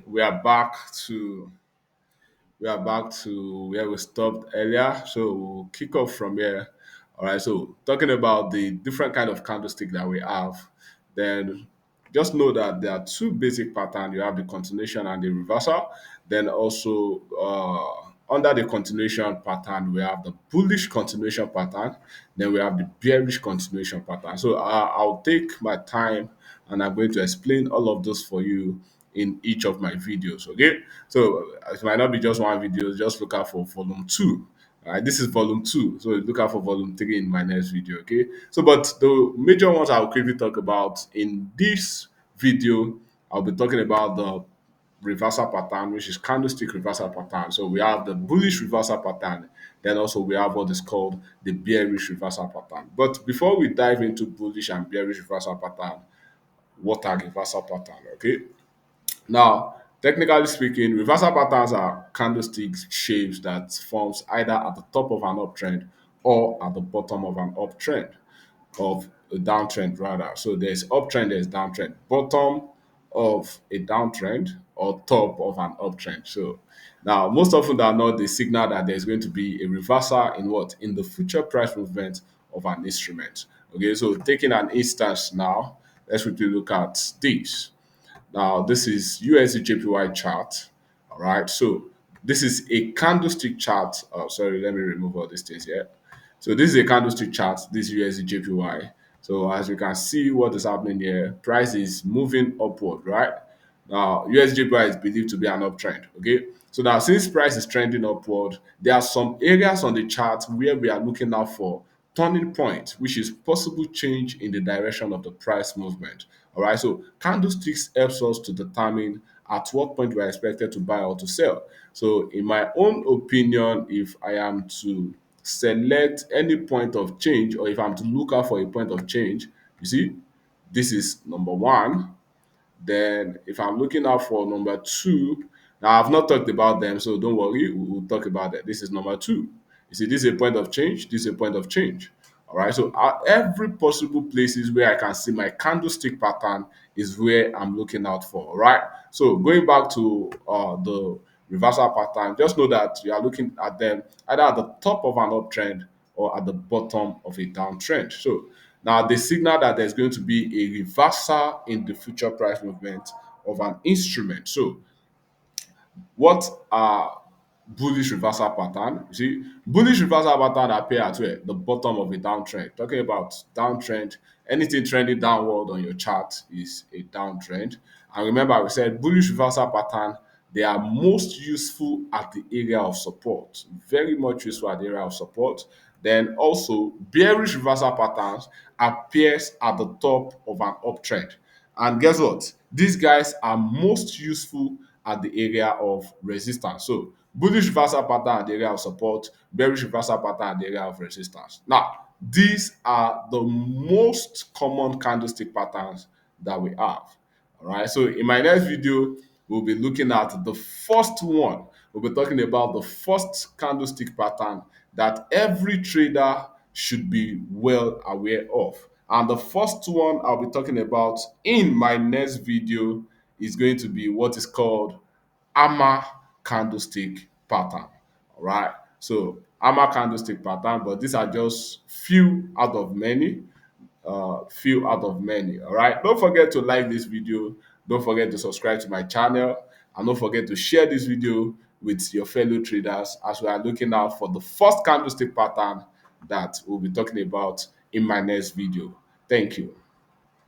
we are back to where we stopped earlier. So we'll kick off from here. All right. So talking about the different kind of candlestick that we have, then just know that there are two basic patterns. You have the continuation and the reversal. Then also under the continuation pattern, we have the bullish continuation pattern. Then we have the bearish continuation pattern. So I'll take my time and I'm going to explain all of those for you in each of my videos. Okay, so it might not be just one video. Just look out for volume two. All right, this is volume two, so look out for volume three in my next video. Okay, so but the major ones I'll quickly talk about in this video, I'll be talking about the reversal pattern, which is candlestick reversal pattern. So we have the bullish reversal pattern, then also we have what is called the bearish reversal pattern. But before we dive into bullish and bearish reversal pattern, what are reversal pattern? Okay, now, technically speaking, reversal patterns are candlestick shapes that forms either at the top of an uptrend or at the bottom of an uptrend, of a downtrend rather. So there's uptrend, there's downtrend, bottom of a downtrend or top of an uptrend. So now, most often than not, they signal that there's going to be a reversal in what? In the future price movement of an instrument. Okay, so taking an instance now, let's quickly look at this. Now, this is USD JPY chart. All right. So this is a candlestick chart. Oh, sorry, let me remove all these things here. So this is a candlestick chart. This USD JPY. So as you can see, what is happening here? Price is moving upward, right? Now, USD JPY is believed to be an uptrend. Okay. So now, since price is trending upward, there are some areas on the chart where we are looking out for turning point, which is possible change in the direction of the price movement. All right, so candlesticks helps us to determine at what point we are expected to buy or to sell. So, in my own opinion, if I am to select any point of change, or if I'm to look out for a point of change, you see, this is number one. Then if I'm looking out for number two, now I've not talked about them, so don't worry, we'll talk about that. This is number two. You see, this is a point of change, this is a point of change. All right, so every possible places where I can see my candlestick pattern is where I'm looking out for. All right, so going back to the reversal pattern, just know that you are looking at them either at the top of an uptrend or at the bottom of a downtrend. So now they signal that there's going to be a reversal in the future price movement of an instrument. So what are bullish reversal pattern? You see, bullish reversal pattern appear at where? The bottom of a downtrend. Talking about downtrend, anything trending downward on your chart is a downtrend. And remember, we said bullish reversal pattern, they are most useful at the area of support. Very much useful at the area of support. Then also bearish reversal patterns appears at the top of an uptrend. And guess what? These guys are most useful at the area of resistance. So bullish reversal pattern at the area of support, bearish reversal pattern at the area of resistance. Now, these are the most common candlestick patterns that we have. All right. So in my next video, we'll be looking at the first one. We'll be talking about the first candlestick pattern that every trader should be well aware of. And the first one I'll be talking about in my next video is going to be what is called hammer candlestick pattern. All right. So hammer candlestick pattern, but these are just few out of many. Few out of many. All right. Don't forget to like this video. Don't forget to subscribe to my channel. And don't forget to share this video with your fellow traders as we are looking out for the first candlestick pattern that we'll be talking about in my next video. Thank you.